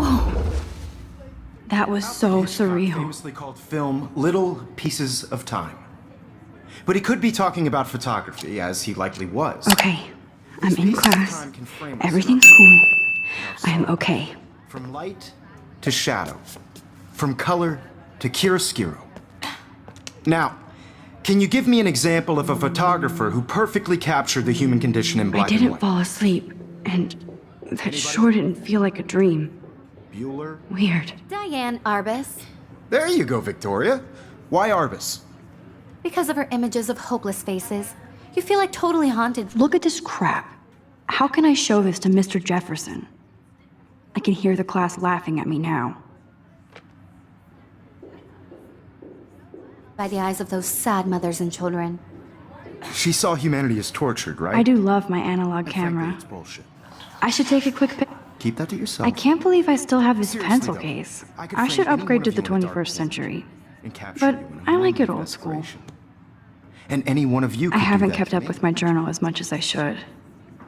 Whoa. That was so Hitchcock surreal. famously called film little pieces of time. But he could be talking about photography, as he likely was. Okay, I'm in These pieces of class. time can frame us in Everything's our cool. without I am sorrow. okay. From light to shadow. From color to chiaroscuro. Now, can you give me an example of a photographer who perfectly captured the human condition in I black and didn't white? fall asleep, and that sure didn't feel like a dream. Bueller? Weird. Diane Arbus. There you go, Victoria. Why Arbus? Because of her images of hopeless faces, you feel like totally haunted. Look at this crap. How can I show this to Mr. Jefferson? I can hear the class laughing at me now. By the eyes of those sad mothers and children. She saw humanity as tortured, right? I do love my analog And frankly, camera. it's bullshit. I should take a quick pic. Keep that to yourself. I can't believe I still have this Seriously, pencil though, case. I could I frame should any upgrade one to of the you in a dark 21st century. and capture But you in a I like moment it of old school. desperation. And any one of you I could do haven't that kept to up me. with my journal as much as I should.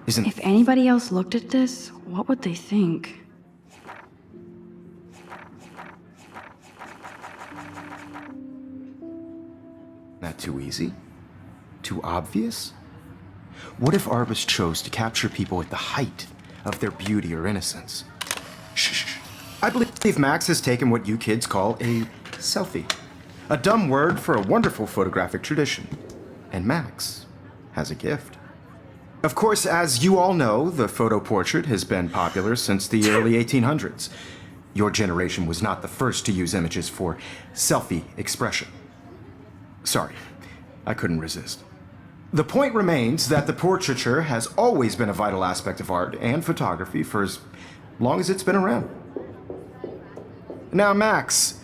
Isn't If anybody else looked at this, what would they think? that too easy? Too obvious? What if Arbus chose to capture people at the height of their beauty or innocence? Shh. I believe Max has taken what you kids call a selfie. A dumb word for a wonderful photographic tradition. And Max has a gift. Of course, as you all know, the photo portrait has been popular since the early 1800s. Your generation was not the first to use images for selfie expression. Sorry, I couldn't resist. The point remains that the portraiture has always been a vital aspect of art and photography for as long as it's been around. Now, Max,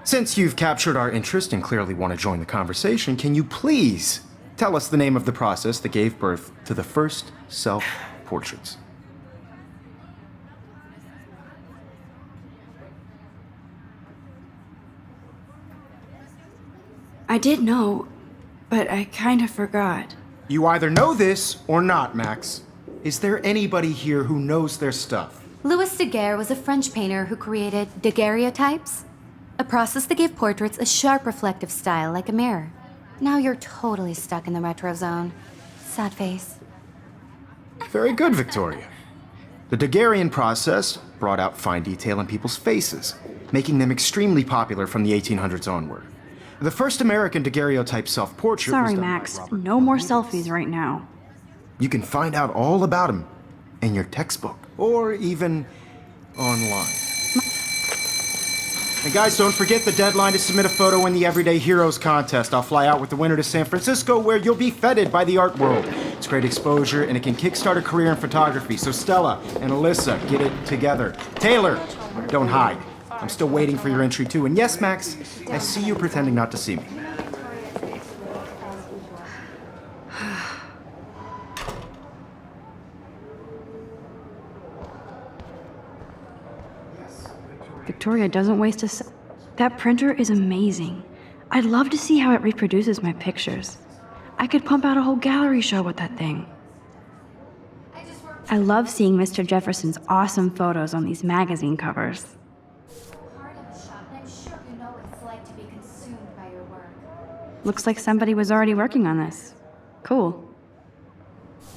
since you've captured our interest and clearly want to join the conversation, can you please tell us the name of the process that gave birth to the first self-portraits? I did know, but I kind of forgot. You either know this or not, Max. Is there anybody here who knows their stuff? Louis Daguerre was a French painter who created daguerreotypes, a process that gave portraits a sharp reflective style like a mirror. Now you're totally stuck in the retro zone. Sad face. Very good, Victoria. The Daguerrean process brought out fine detail in people's faces, making them extremely popular from the 1800s onward. The first American daguerreotype self-portrait was Sorry, done by Max. Robert No more Louis. selfies right now. You can find out all about him in your textbook, or even online. And guys, don't forget the deadline to submit a photo in the Everyday Heroes contest. I'll fly out with the winner to San Francisco, where you'll be feted by the art world. It's great exposure, and it can kickstart a career in photography. So Stella and Alyssa, get it together. Taylor, don't hide. I'm still waiting for your entry too. And yes, Max, I see you pretending not to see me. Victoria doesn't waste a That printer is amazing. I'd love to see how it reproduces my pictures. I could pump out a whole gallery show with that thing. I love seeing Mr. Jefferson's awesome photos on these magazine covers. I'm sure you know what it's like to be consumed by your work. Looks like somebody was already working on this. Cool.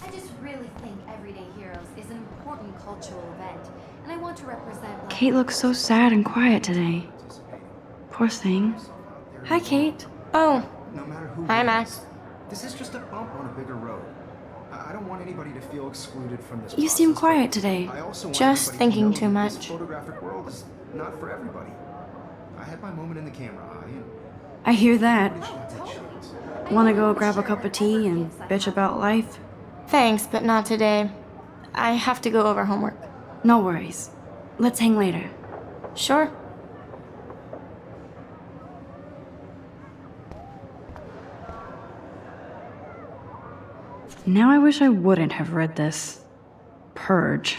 I just really think Everyday Heroes is an important cultural event, and I want to represent. Kate looks so sad and quiet today. Poor thing. Hi, Kate. Oh, No matter who hi, wins, Max. This is just a bump on a bigger road. I don't want anybody to feel excluded from this. You seem process, quiet but today. I also want Just everybody to thinking know too that this much. photographic world is not for everybody. I had my moment in the camera eye, and I hear that. everybody should have that chance. Want to go grab a cup of tea and bitch about life? Thanks, but not today. I have to go over homework. No worries. Let's hang later. Sure. Now I wish I wouldn't have read this. Purge.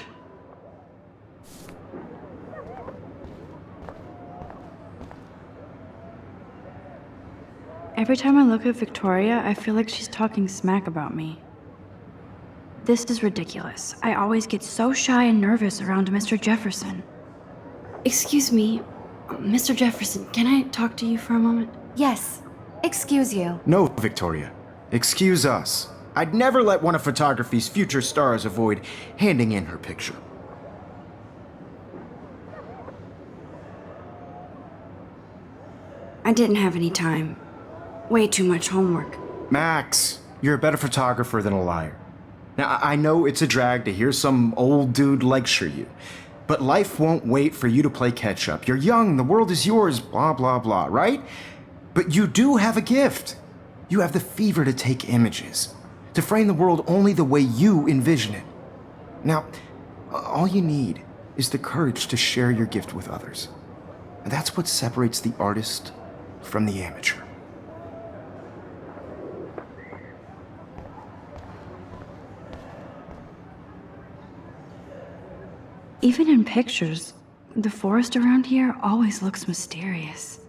Every time I look at Victoria, I feel like she's talking smack about me. This is ridiculous. I always get so shy and nervous around Mr. Jefferson. Excuse me, Mr. Jefferson, can I talk to you for a moment? Yes. Excuse you. No, Victoria. Excuse us. I'd never let one of photography's future stars avoid handing in her picture. I didn't have any time. Way too much homework. Max, you're a better photographer than a liar. Now, I know it's a drag to hear some old dude lecture you, but life won't wait for you to play catch up. You're young, the world is yours, blah, blah, blah, right? But you do have a gift. You have the fever to take images, to frame the world only the way you envision it. Now, all you need is the courage to share your gift with others. And that's what separates the artist from the amateur. Even in pictures, the forest around here always looks mysterious.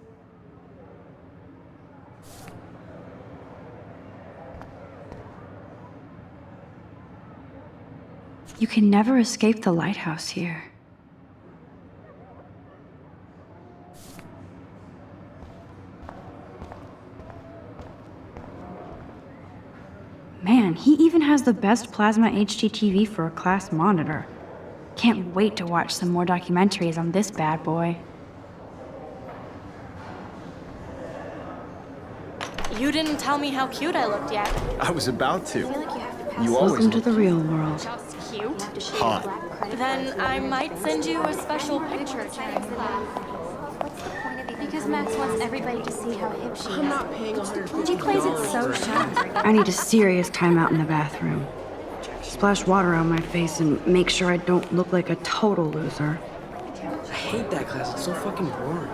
You can never escape the lighthouse here. Man, he even has the best plasma HDTV for a class monitor. Can't wait to watch some more documentaries on this bad boy. You didn't tell me how cute I looked yet. I was about to. You Welcome to the real world. Just cute? Hot. Then I might send you a special picture during class. Because Max wants everybody to see how hip she is. I'm not paying $150. She plays it so shy. I need a serious timeout in the bathroom. Splash water on my face and make sure I don't look like a total loser. I hate that class. It's so fucking boring.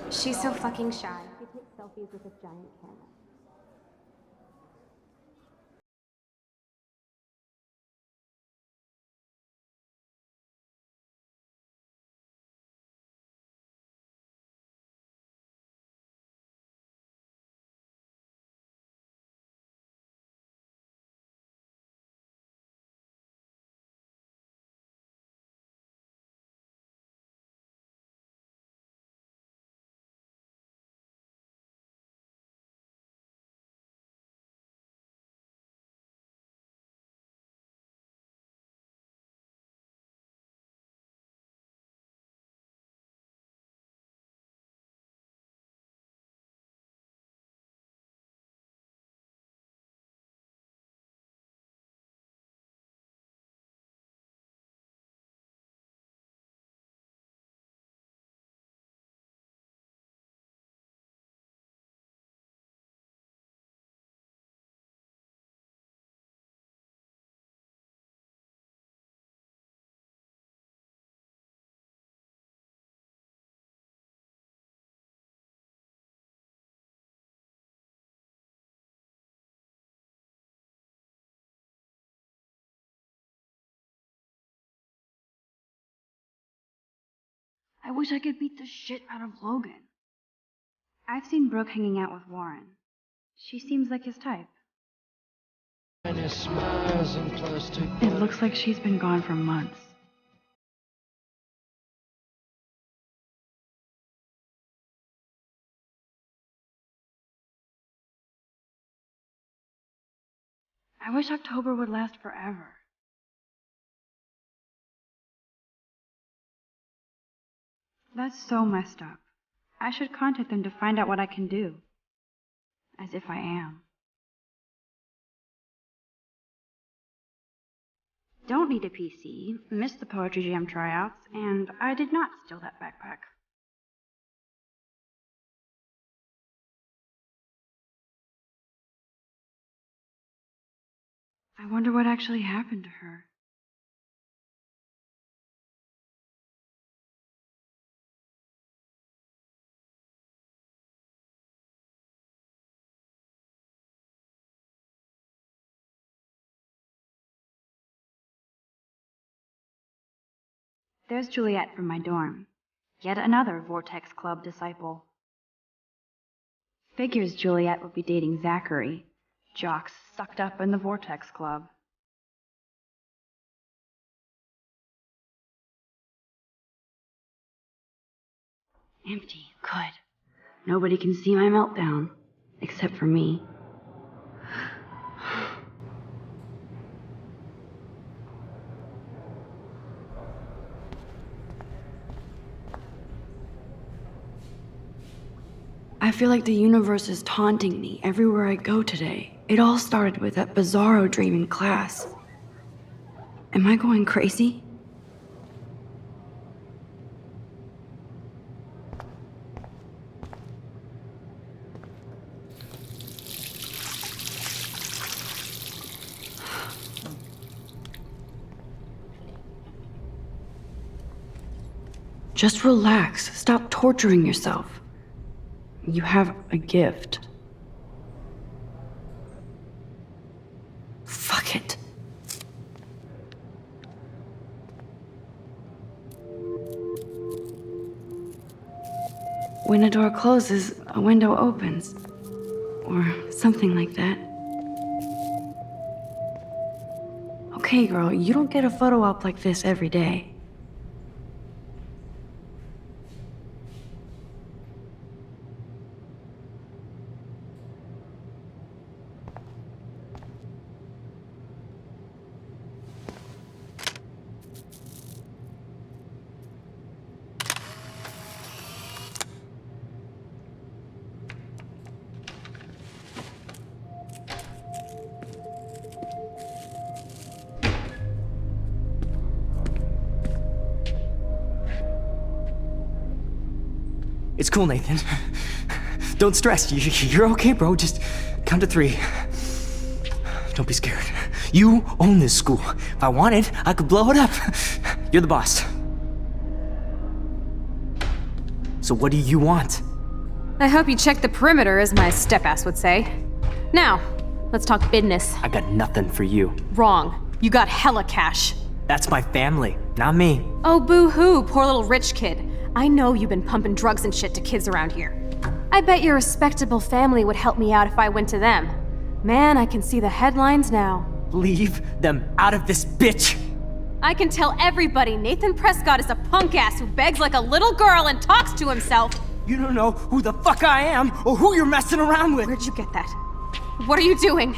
She's so fucking shy. She takes selfies with a giant camera. I wish I could beat the shit out of Logan. I've seen Brooke hanging out with Warren. She seems like his type. It looks like she's been gone for months. I wish October would last forever. That's so messed up. I should contact them to find out what I can do. As if I am. Don't need a PC, missed the Poetry Jam tryouts, and I did not steal that backpack. I wonder what actually happened to her. There's Juliet from my dorm. Yet another Vortex Club disciple. Figures Juliet would be dating Zachary, jocks sucked up in the Vortex Club. Empty. Good. Nobody can see my meltdown. Except for me. I feel like the universe is taunting me everywhere I go today. It all started with that bizarro dream in class. Am I going crazy? Just relax. Stop torturing yourself. You have a gift. Fuck it. When a door closes, a window opens. Or something like that. Okay, girl, you don't get a photo op like this every day. It's cool, Nathan. Don't stress. You're okay, bro. Just count to 3. Don't be scared. You own this school. If I wanted, I could blow it up. You're the boss. So what do you want? I hope you checked the perimeter, as my step-ass would say. Now, let's talk business. I got nothing for you. Wrong. You got hella cash. That's my family, not me. Oh, boo-hoo, poor little rich kid. I know you've been pumping drugs and shit to kids around here. I bet your respectable family would help me out if I went to them. Man, I can see the headlines now. Leave them out of this bitch! I can tell everybody Nathan Prescott is a punk ass who begs like a little girl and talks to himself. You don't know who the fuck I am or who you're messing around with. Where'd you get that? What are you doing?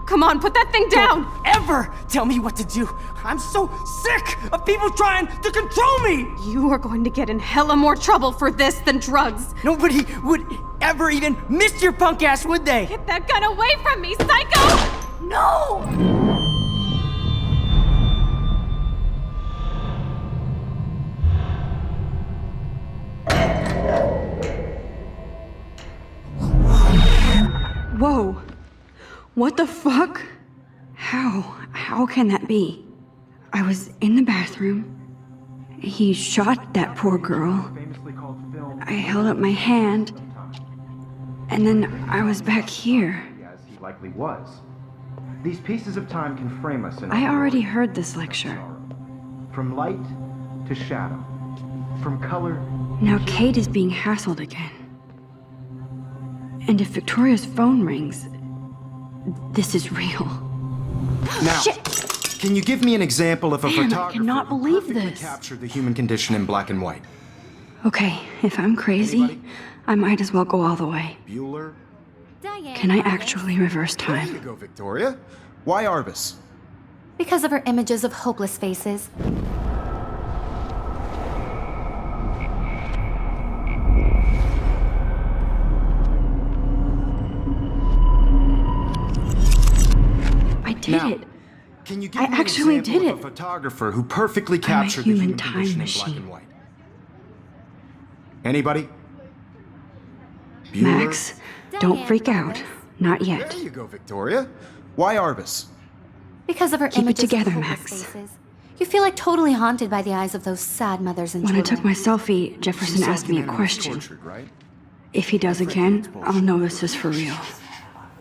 Come on, put that thing down! Don't ever tell me what to do. I'm so sick of people trying to control me. You are going to get in hella more trouble for this than drugs. Nobody would ever even miss your punk ass, would they? Get that gun away from me, psycho! No! Whoa. What the fuck? How can that be? I was in the bathroom. He shot that poor girl. I held up my hand. And then I was back here. As he likely was. These pieces of time can frame us in I already heard this lecture. From light to shadow. From color. Now Kate is being hassled again. And if Victoria's phone rings, this is real. Now, Shit. Can you give me an example of a Damn, I photographer cannot who believe perfectly this. captured the human condition in black and white? Okay, if I'm crazy, Anybody? I might as well go all the way. Bueller? Diane Can I Arbus. actually reverse There you time? go, Victoria. Why Arbus? Because of her images of hopeless faces. I did Now, it. Can you give I me actually an example did of it. a photographer who perfectly I'm a captured the human human time condition in black machine. and white? Anybody? Bueller? Max, don't Diane freak out. Arbus. Not yet. There you go, Victoria. Why Arbus? Because of her Keep it images together, of hopeless Max. faces. You feel like totally haunted by the eyes of those sad mothers and When I children. took my selfie, Jefferson asked me a Self-command was question. tortured, right? If he does again, I'll know this is for real.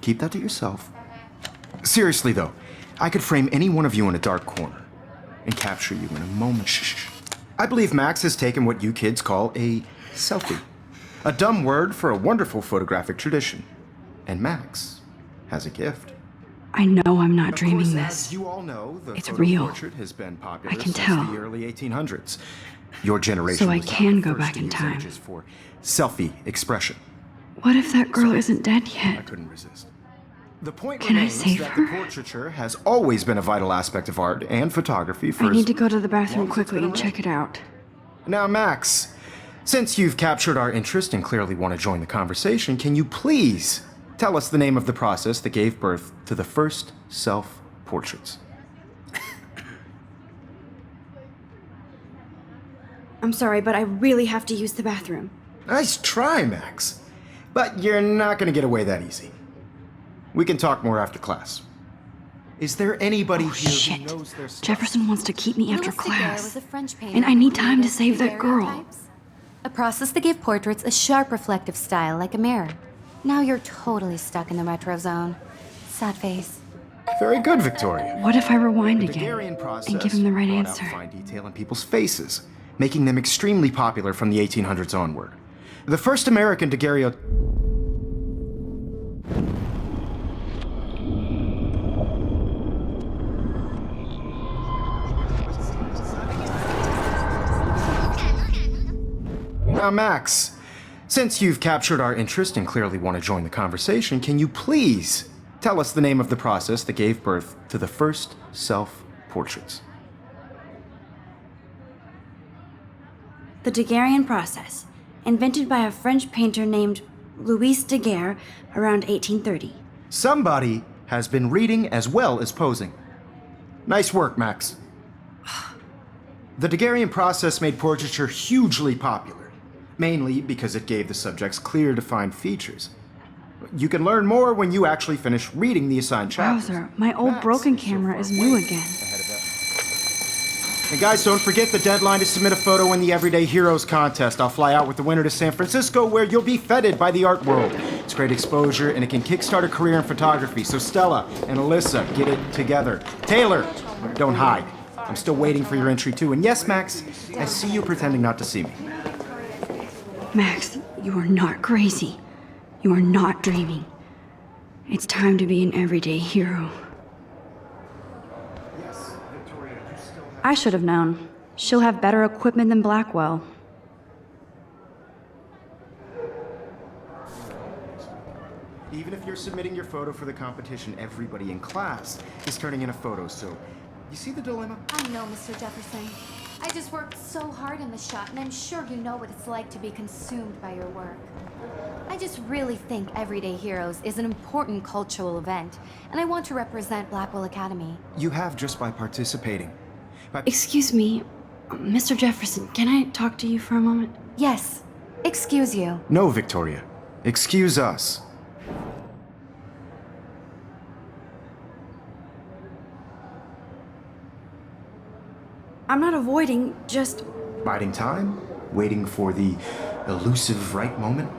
Keep that to yourself. Seriously, though, I could frame any one of you in a dark corner and capture you in a moment. Shh. I believe Max has taken what you kids call a selfie. A dumb word for a wonderful photographic tradition. And Max has a gift. I know I'm not Of dreaming course, this. as you all know, the It's photo real. portrait has been popular I can since tell. the early 1800s. Your generation So I was not can the go first back to in use time. images for selfie expression. What if that girl isn't dead I yet? couldn't resist. The point Can I remains save that her? the portraiture has always been a vital aspect of art and photography for I need as to go to the bathroom long as it's quickly been and check it out. Now, Max, since you've captured our interest and clearly want to join the conversation, can you please tell us the name of the process that gave birth to the first self-portraits? I'm sorry, but I really have to use the bathroom. Nice try, Max. But you're not going to get away that easy. We can talk more after class. Is there anybody Oh, here shit. who knows their stuff? Jefferson wants to keep me after Louis Daguerre was class. a French painter And I who need time to created save that girl. daguerreotypes, a process that gave portraits a sharp reflective style like a mirror. Now you're totally stuck in the retro zone. Sad face. Very good, Victoria. What if I rewind The again Daguerrean process and give him the right brought answer? out fine detail in people's faces, making them extremely popular from the 1800s onward. The first American daguerreotype. Now, Max, since you've captured our interest and clearly want to join the conversation, can you please tell us the name of the process that gave birth to the first self-portraits? The Daguerrean process, invented by a French painter named Louis Daguerre around 1830. Somebody has been reading as well as posing. Nice work, Max. The Daguerrean process made portraiture hugely popular, mainly because it gave the subjects clear, defined features. You can learn more when you actually finish reading the assigned chapters. Wowzer, my old Max broken so camera far is way new again. ahead of everyone. And guys, don't forget the deadline to submit a photo in the Everyday Heroes contest. I'll fly out with the winner to San Francisco, where you'll be feted by the art world. It's great exposure, and it can kickstart a career in photography. So Stella and Alyssa, get it together. Taylor, don't hide. I'm still waiting for your entry too. And yes, Max, I see you pretending not to see me. Max, you are not crazy. You are not dreaming. It's time to be an everyday hero. I should have known. She'll have better equipment than Blackwell. Even if you're submitting your photo for the competition, everybody in class is turning in a photo, so you see the dilemma? I know, Mr. Jefferson. I just worked so hard in the shop, and I'm sure you know what it's like to be consumed by your work. I just really think Everyday Heroes is an important cultural event, and I want to represent Blackwell Academy. You have just by participating. Excuse me, Mr. Jefferson, can I talk to you for a moment? Yes, excuse you. No, Victoria. Excuse us. I'm not avoiding, just... Biding time? Waiting for the elusive right moment?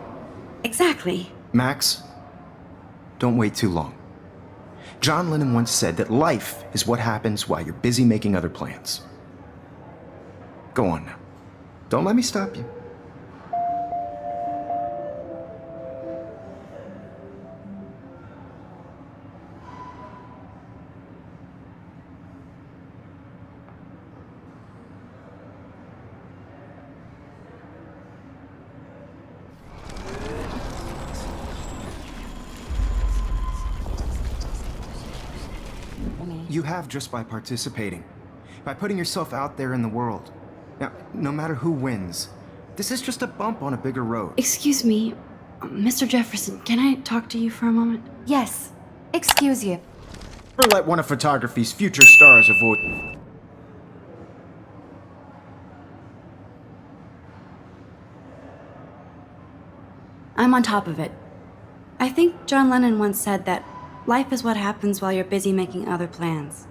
Exactly. Max, don't wait too long. John Lennon once said that life is what happens while you're busy making other plans. Go on now. Don't let me stop you. You have just by participating, by putting yourself out there in the world. Now, no matter who wins, this is just a bump on a bigger road. Excuse me, Mr. Jefferson, can I talk to you for a moment? Yes, excuse you. Never let one of photography's future stars avoid. I'm on top of it. I think John Lennon once said that life is what happens while you're busy making other plans.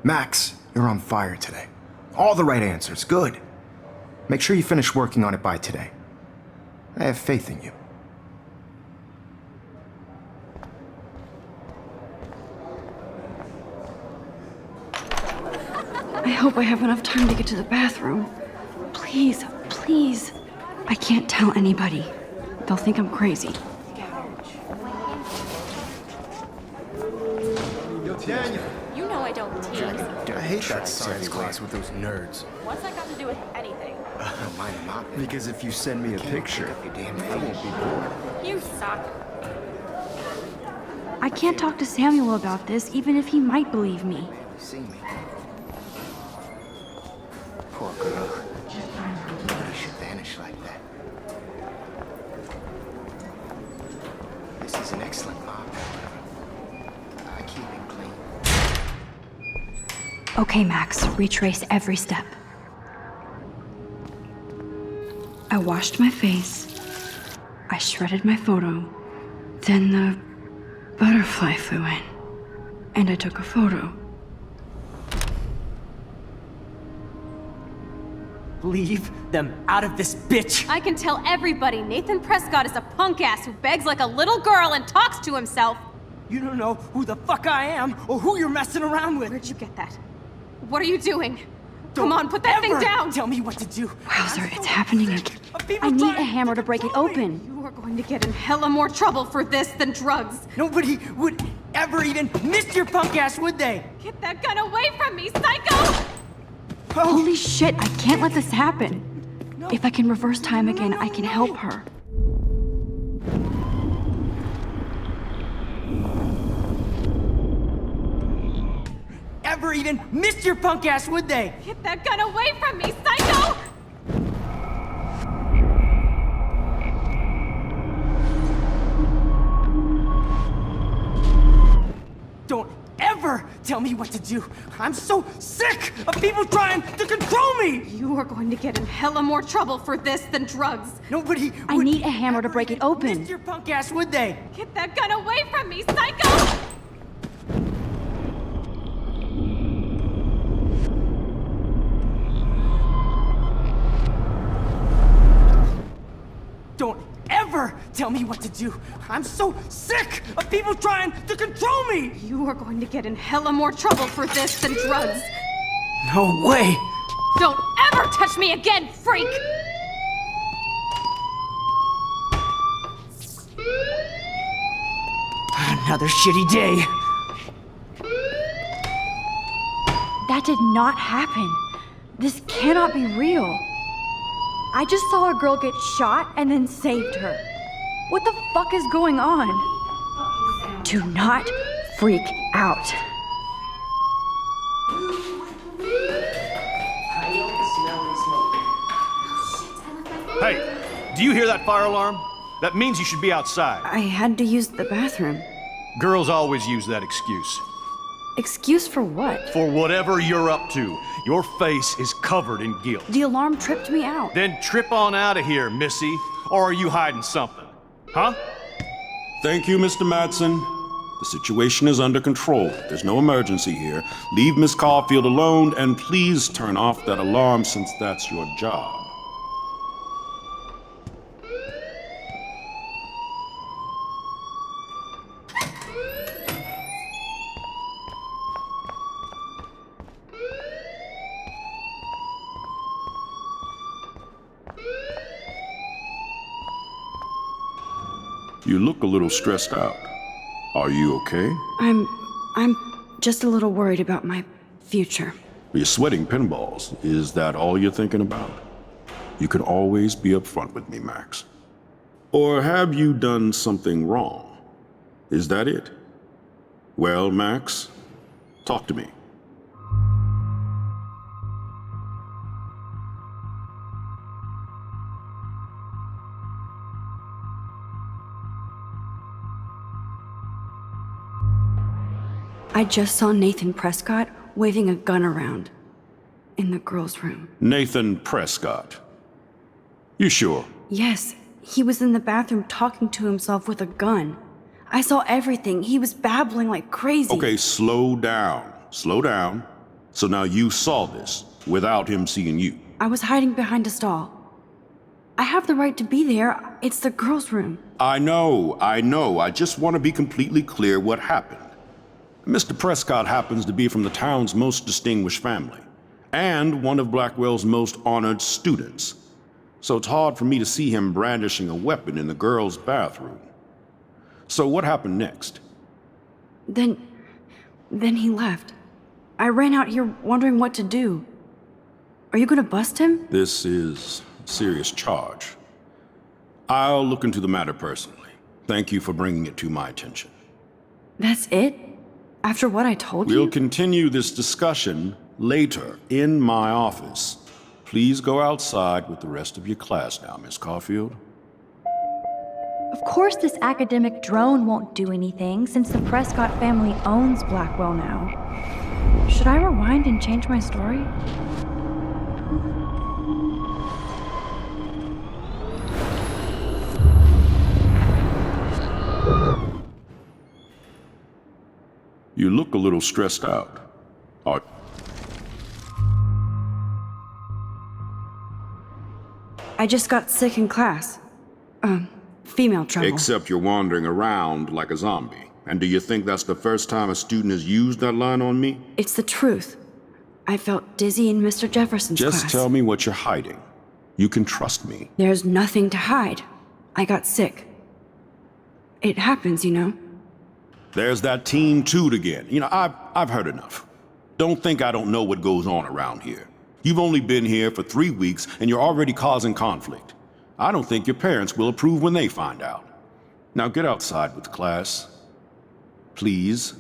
Max, you're on fire today. All the right answers, good. Make sure you finish working on it by today. I have faith in you. I hope I have enough time to get to the bathroom. Please, please. I can't tell anybody. They'll think I'm crazy. Daniel, You know I don't tease. I hate think that's Santa Claus with those nerds. What's that got to do with anything? Don't mind the mop. Because if you send me a picture, Your damn I won't be bored. You suck. I can't talk to Samuel about this, even if he might believe me. See me. Poor girl. Nobody should vanish like that. This is an excellent mop, however. I keep it clean. Okay, Max, retrace every step. I washed my face. I shredded my photo. Then the butterfly flew in. And I took a photo. Leave them out of this bitch! I can tell everybody Nathan Prescott is a punk ass who begs like a little girl and talks to himself. You don't know who the fuck I am or who you're messing around with. Where'd you get that? What are you doing? Don't Come on, put that thing ever down! Tell me what to do. Wowzer, it's happening again. I need a hammer to break it open. You are going to get in hella more trouble for this than drugs. Nobody would ever even miss your punk ass, would they? Get that gun away from me, psycho! Holy shit, I can't let this happen. If I can reverse time again, I can help her. Ever even miss your punk ass, would they? Get that gun away from me, psycho! Don't ever tell me what to do. I'm so sick of people trying to control me. You are going to get in hella more trouble for this than drugs. Nobody I would need a hammer to ever break it even open. miss your punk ass, would they? Get that gun away from me, psycho! Don't ever tell me what to do. I'm so sick of people trying to control me. You are going to get in hella more trouble for this than drugs. No way. Don't ever touch me again, freak! Another shitty day. That did not happen. This cannot be real. I just saw a girl get shot and then saved her. What the fuck is going on? Do not freak out. Hey, do you hear that fire alarm? That means you should be outside. I had to use the bathroom. Girls always use that excuse. Excuse for what? For whatever you're up to, your face is covered in guilt. The alarm tripped me out. Then trip on out of here, Missy. Or are you hiding something? Huh? Thank you, Mr. Madsen. The situation is under control. There's no emergency here. Leave Miss Caulfield alone, and please turn off that alarm since that's your job. You look a little stressed out. Are you okay? I'm just a little worried about my future. You're sweating pinballs. Is that all you're thinking about? You can always be upfront with me, Max. Or have you done something wrong? Is that it? Well, Max, talk to me. I just saw Nathan Prescott waving a gun around in the girls' room. Nathan Prescott. You sure? Yes, he was in the bathroom talking to himself with a gun. I saw everything. He was babbling like crazy. Okay, slow down. Slow down. So now you saw this without him seeing you. I was hiding behind a stall. I have the right to be there. It's the girls' room. I know. I just want to be completely clear what happened. Mr. Prescott happens to be from the town's most distinguished family, and one of Blackwell's most honored students. So it's hard for me to see him brandishing a weapon in the girls' bathroom. So what happened next? Then he left. I ran out here wondering what to do. Are you gonna bust him? This is a serious charge. I'll look into the matter personally. Thank you for bringing it to my attention. That's it? After what I told you? We'll continue this discussion later in my office. Please go outside with the rest of your class now, Miss Caulfield. Of course this academic drone won't do anything since the Prescott family owns Blackwell now. Should I rewind and change my story? You look a little stressed out. Are I just got sick in class. Female trouble. Except you're wandering around like a zombie. And do you think that's the first time a student has used that line on me? It's the truth. I felt dizzy in Mr. Jefferson's class. Just tell me what you're hiding. You can trust me. There's nothing to hide. I got sick. It happens, you know. There's that teen toot again. You know, I've heard enough. Don't think I don't know what goes on around here. You've only been here for 3 weeks and you're already causing conflict. I don't think your parents will approve when they find out. Now get outside with class. Please.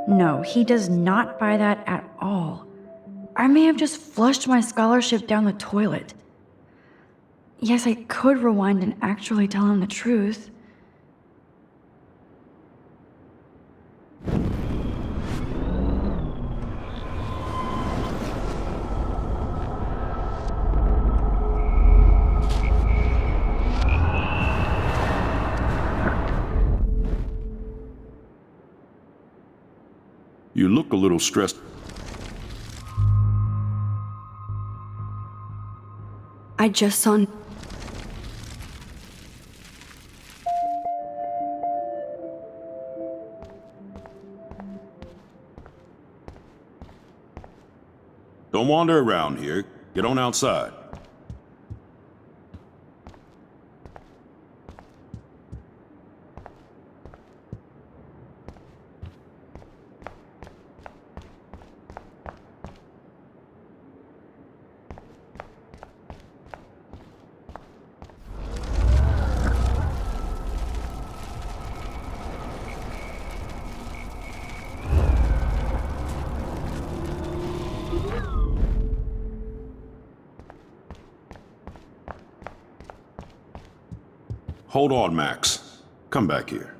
No, he does not buy that at all. I may have just flushed my scholarship down the toilet. Yes, I could rewind and actually tell him the truth. You look a little stressed. I just saw. Don't wander around here. Get on outside. Hold on, Max. Come back here.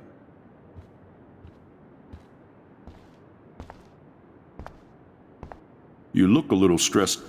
You look a little stressed.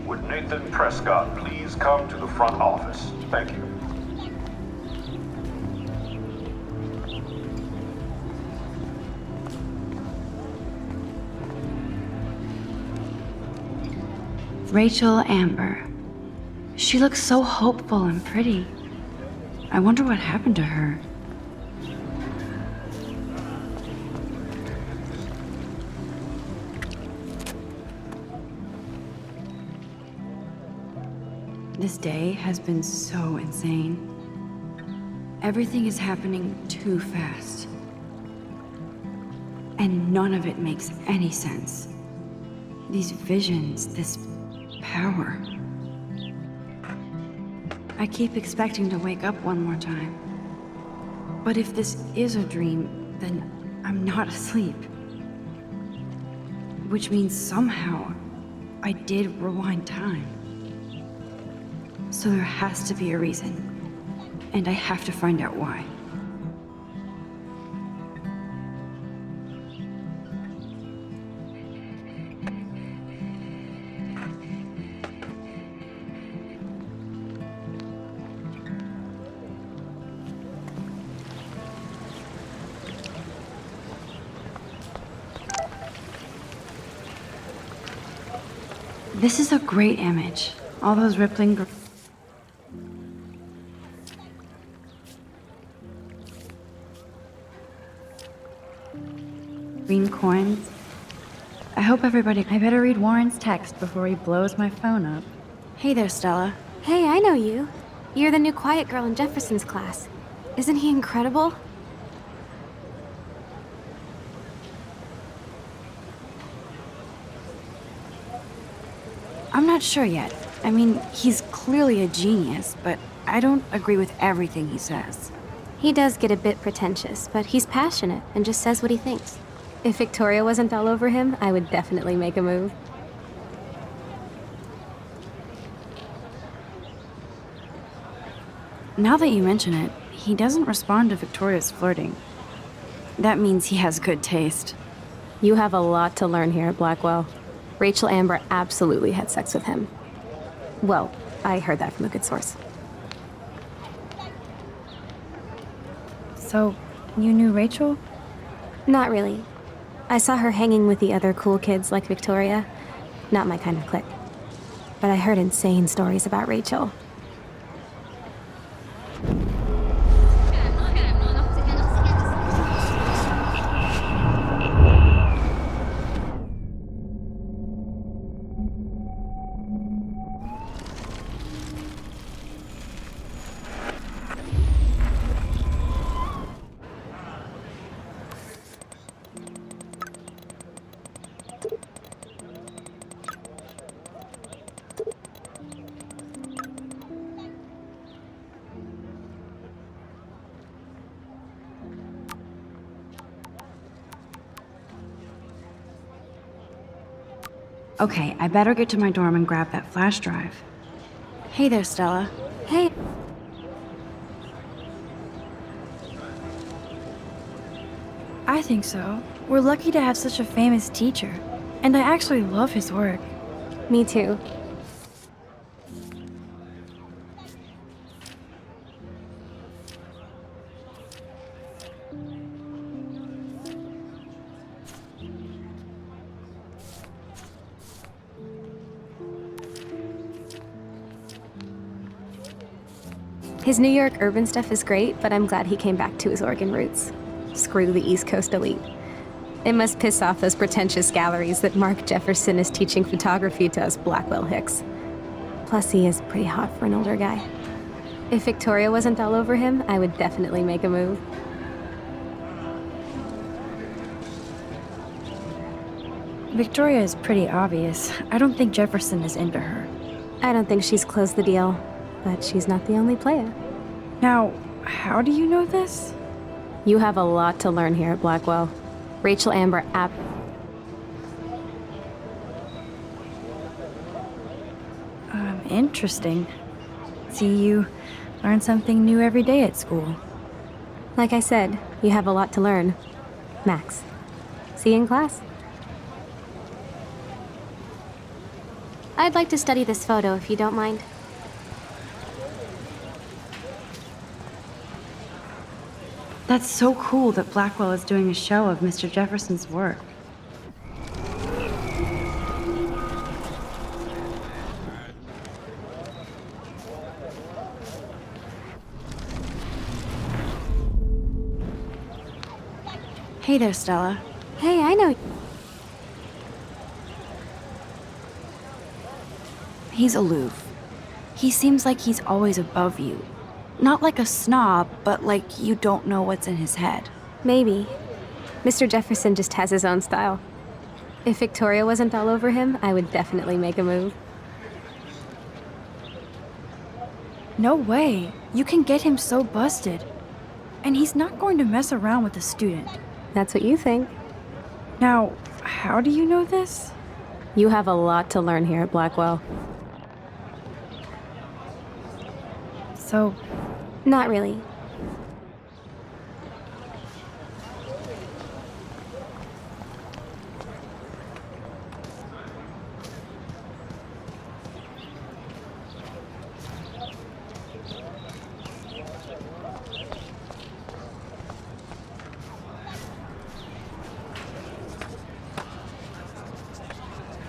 Would Nathan Prescott please come to the front office? Thank you. Rachel Amber. She looks so hopeful and pretty. I wonder what happened to her. This day has been so insane. Everything is happening too fast. And none of it makes any sense. These visions, this power. I keep expecting to wake up one more time. But if this is a dream, then I'm not asleep. Which means somehow I did rewind time. So there has to be a reason. And I have to find out why. This is a great image. All those rippling... green coins. I hope everybody... I better read Warren's text before he blows my phone up. Hey there, Stella. Hey, I know you. You're the new quiet girl in Jefferson's class. Isn't he incredible? I'm not sure yet. I mean, he's clearly a genius, but I don't agree with everything he says. He does get a bit pretentious, but he's passionate and just says what he thinks. If Victoria wasn't all over him, I would definitely make a move. Now that you mention it, he doesn't respond to Victoria's flirting. That means he has good taste. You have a lot to learn here at Blackwell. Rachel Amber absolutely had sex with him. Well, I heard that from a good source. So, you knew Rachel? Not really. I saw her hanging with the other cool kids like Victoria. Not my kind of clique. But I heard insane stories about Rachel. Okay, I better get to my dorm and grab that flash drive. Hey there, Stella. Hey. I think so. We're lucky to have such a famous teacher. And I actually love his work. Me too. His New York urban stuff is great, but I'm glad he came back to his Oregon roots. Screw the East Coast elite. It must piss off those pretentious galleries that Mark Jefferson is teaching photography to us Blackwell hicks. Plus, he is pretty hot for an older guy. If Victoria wasn't all over him, I would definitely make a move. Victoria is pretty obvious. I don't think Jefferson is into her. I don't think she's closed the deal, but she's not the only player. Now, how do you know this? You have a lot to learn here at Blackwell. Rachel Amber Interesting. See, you learn something new every day at school. Like I said, you have a lot to learn. Max. See you in class. I'd like to study this photo if you don't mind. That's so cool that Blackwell is doing a show of Mr. Jefferson's work. Hey there, Stella. Hey, I know. He's aloof. He seems like he's always above you. Not like a snob, but like you don't know what's in his head. Maybe. Mr. Jefferson just has his own style. If Victoria wasn't all over him, I would definitely make a move. No way. You can get him so busted. And he's not going to mess around with a student. That's what you think. Now, how do you know this? You have a lot to learn here at Blackwell. So, not really.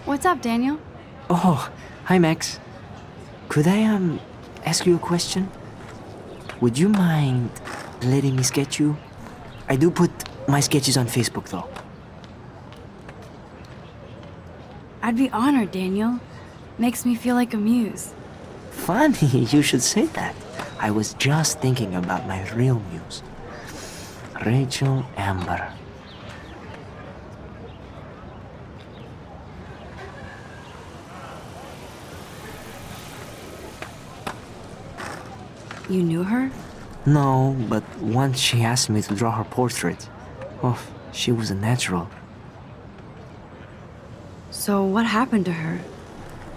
What's up, Daniel? Oh, hi, Max. Could I, ask you a question? Would you mind letting me sketch you? I do put my sketches on Facebook, though. I'd be honored, Daniel. Makes me feel like a muse. Funny, you should say that. I was just thinking about my real muse, Rachel Amber. You knew her? No, but once she asked me to draw her portrait. Oh, she was a natural. So what happened to her?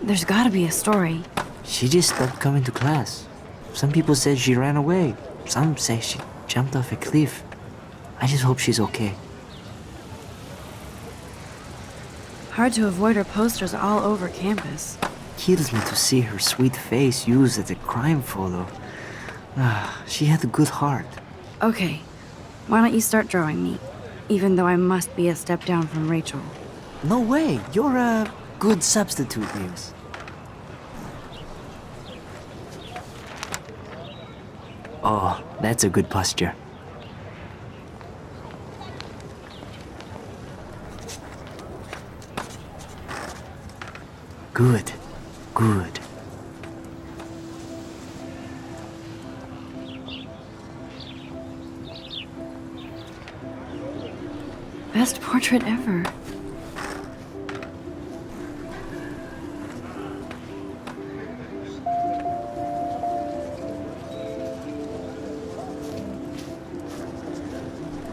There's gotta be a story. She just stopped coming to class. Some people said she ran away. Some say she jumped off a cliff. I just hope she's okay. Hard to avoid her posters all over campus. Kills me to see her sweet face used as a crime photo. She had a good heart. Okay, why don't you start drawing me? Even though I must be a step down from Rachel. No way, you're a good substitute, Muse. Oh, that's a good posture. Good, good. Best portrait ever.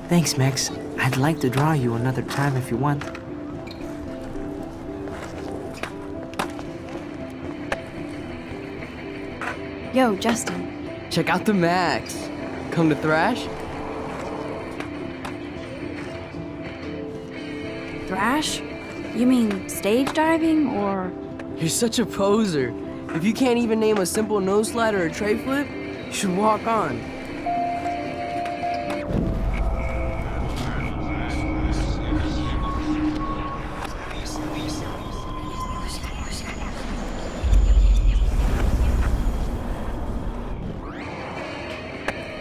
Thanks, Max. I'd like to draw you another time if you want. Yo, Justin. Check out the Max. Come to thrash? Thrash? You mean stage diving or? You're such a poser. If you can't even name a simple nose slide or a tray flip, you should walk on.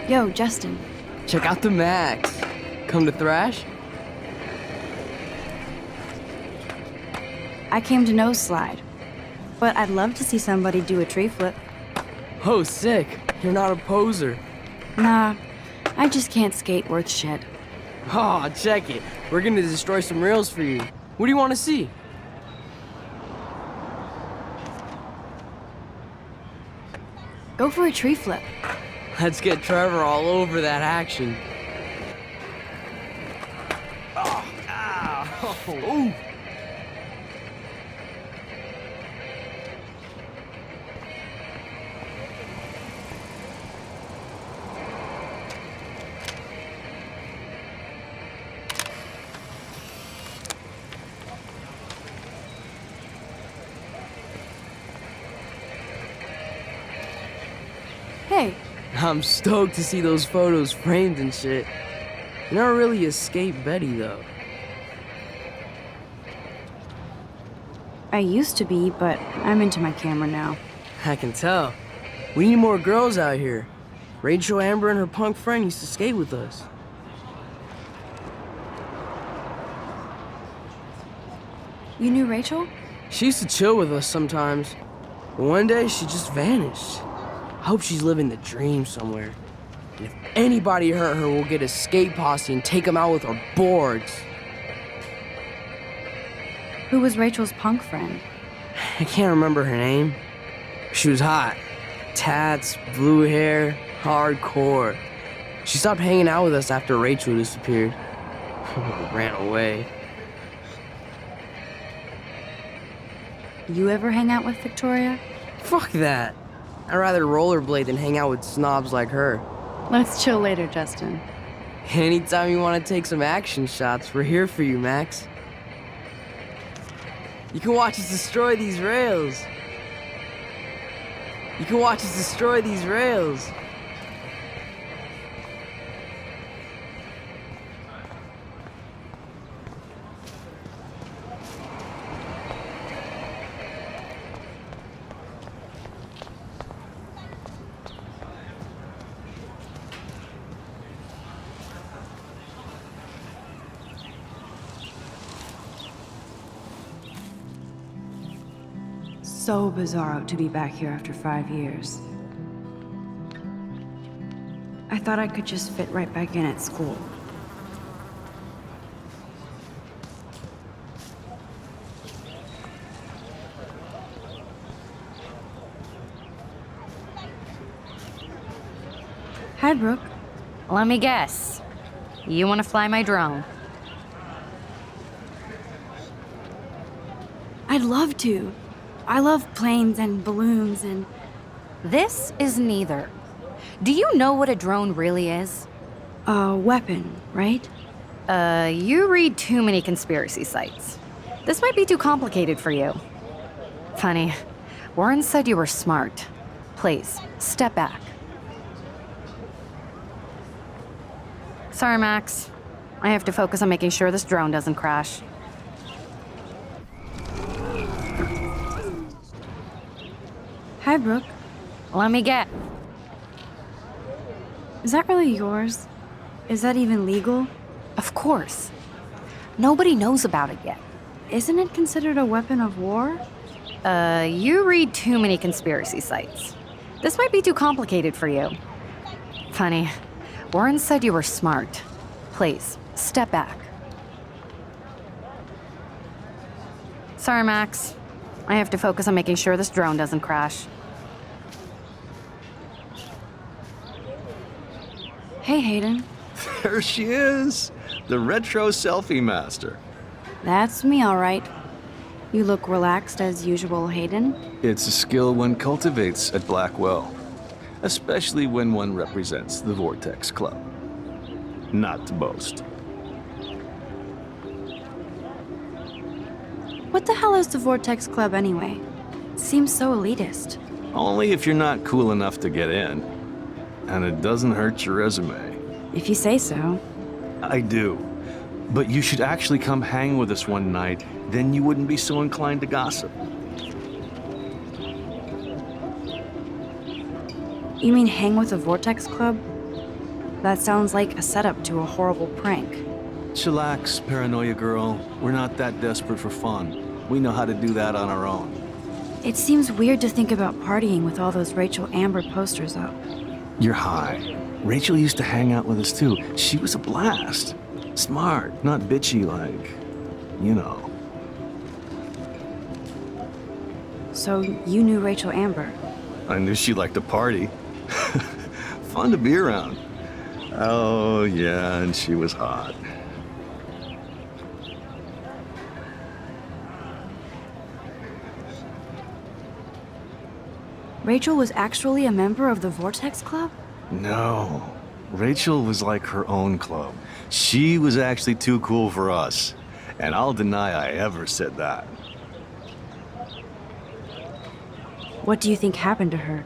Yo, Justin. Check out the Max. Come to thrash? I came to nose slide. But I'd love to see somebody do a tree flip. Oh, sick. You're not a poser. Nah, I just can't skate worth shit. Oh, check it. We're gonna destroy some rails for you. What do you want to see? Go for a tree flip. Let's get Trevor all over that action. Oh, ow. Ooh. Hey, I'm stoked to see those photos framed and shit. You're not really a skate Betty, though. I used to be, but I'm into my camera now. I can tell. We need more girls out here. Rachel Amber and her punk friend used to skate with us. You knew Rachel? She used to chill with us sometimes. But one day, she just vanished. I hope she's living the dream somewhere. And if anybody hurt her, we'll get a skate posse and take them out with our boards. Who was Rachel's punk friend? I can't remember her name. She was hot. Tats, blue hair, hardcore. She stopped hanging out with us after Rachel disappeared. Ran away. You ever hang out with Victoria? Fuck that. I'd rather rollerblade than hang out with snobs like her. Let's chill later, Justin. Anytime you want to take some action shots, we're here for you, Max. You can watch us destroy these rails. You can watch us destroy these rails. so bizarro to be back here after 5 years. I thought I could just fit right back in at school. Hi, Brooke. Let me guess. You want to fly my drone? I'd love to. I love planes and balloons and... This is neither. Do you know what a drone really is? A weapon, right? You read too many conspiracy sites. This might be too complicated for you. Funny, Warren said you were smart. Please, step back. Sorry, Max. I have to focus on making sure this drone doesn't crash. Hi, Brooke. Let me get. Is that really yours? Is that even legal? Of course. Nobody knows about it yet. Isn't it considered a weapon of war? You read too many conspiracy sites. This might be too complicated for you. Funny, Warren said you were smart. Please, step back. Sorry, Max. I have to focus on making sure this drone doesn't crash. Hey, Hayden. There she is, the retro selfie master. That's me, all right. You look relaxed as usual, Hayden. It's a skill one cultivates at Blackwell, especially when one represents the Vortex Club. Not to boast. What the hell is the Vortex Club anyway? It seems so elitist. Only if you're not cool enough to get in. And it doesn't hurt your resume. If you say so. I do. But you should actually come hang with us one night, then you wouldn't be so inclined to gossip. You mean hang with the Vortex Club? That sounds like a setup to a horrible prank. Chillax, paranoia girl. We're not that desperate for fun. We know how to do that on our own. It seems weird to think about partying with all those Rachel Amber posters up. You're high. Rachel used to hang out with us too. She was a blast. Smart, not bitchy like, you know. So you knew Rachel Amber? I knew she liked to party. Fun to be around. Oh, yeah, and she was hot. Rachel was actually a member of the Vortex Club? No. Rachel was like her own club. She was actually too cool for us. And I'll deny I ever said that. What do you think happened to her?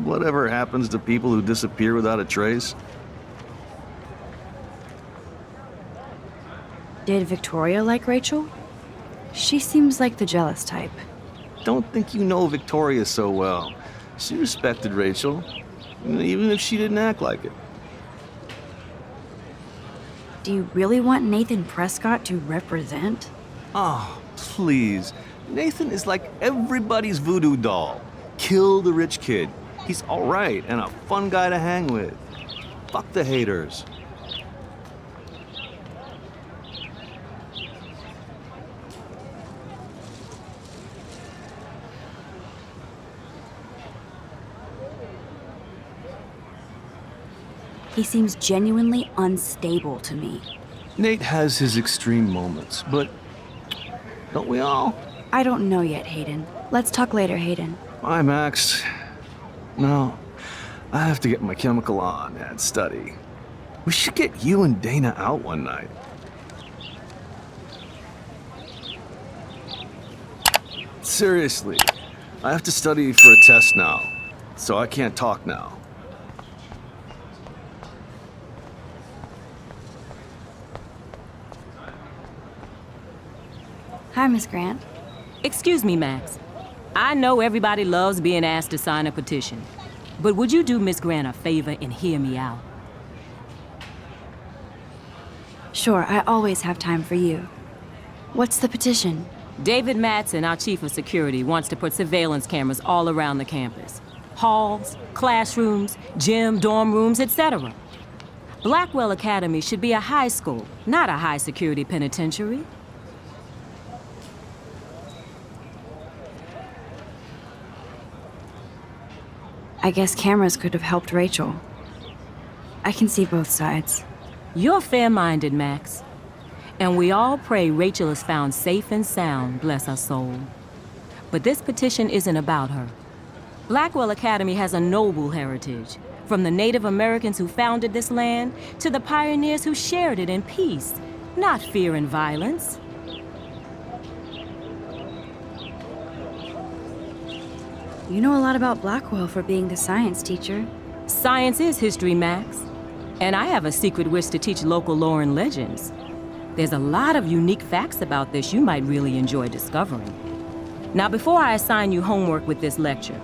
Whatever happens to people who disappear without a trace. Did Victoria like Rachel? She seems like the jealous type. Don't think you know Victoria so well. She respected Rachel, even if she didn't act like it. Do you really want Nathan Prescott to represent? Oh, please. Nathan is like everybody's voodoo doll. Kill the rich kid. He's all right and a fun guy to hang with. Fuck the haters. He seems genuinely unstable to me. Nate has his extreme moments, but don't we all? I don't know yet, Hayden. Let's talk later, Hayden. Bye, Max. No, I have to get my chemical on and study. We should get you and Dana out one night. Seriously, I have to study for a test now, so I can't talk now. Hi, Miss Grant. Excuse me, Max. I know everybody loves being asked to sign a petition, but would you do Miss Grant a favor and hear me out? Sure, I always have time for you. What's the petition? David Matson, our chief of security, wants to put surveillance cameras all around the campus. Halls, classrooms, gym, dorm rooms, etc. Blackwell Academy should be a high school, not a high-security penitentiary. I guess cameras could have helped Rachel. I can see both sides. You're fair-minded, Max. And we all pray Rachel is found safe and sound, bless her soul. But this petition isn't about her. Blackwell Academy has a noble heritage, from the Native Americans who founded this land to the pioneers who shared it in peace, not fear and violence. You know a lot about Blackwell for being the science teacher. Science is history, Max. And I have a secret wish to teach local lore and legends. There's a lot of unique facts about this you might really enjoy discovering. Now, before I assign you homework with this lecture,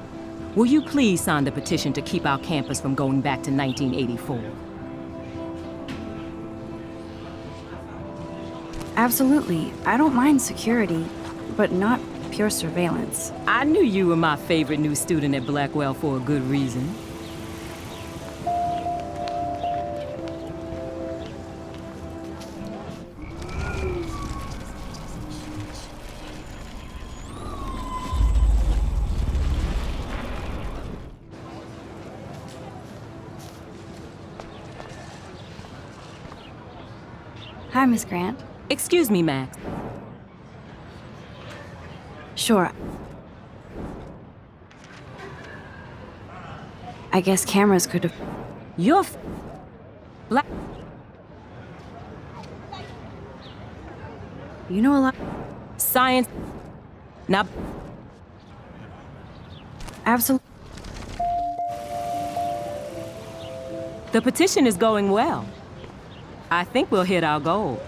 will you please sign the petition to keep our campus from going back to 1984? Absolutely. I don't mind security, but not pure surveillance. I knew you were my favorite new student at Blackwell for a good reason. Hi, Miss Grant. Excuse me, Max. Sure. I guess cameras could have... You're Black... You know a lot... Science... Now... Absolutely. The petition is going well. I think we'll hit our goal.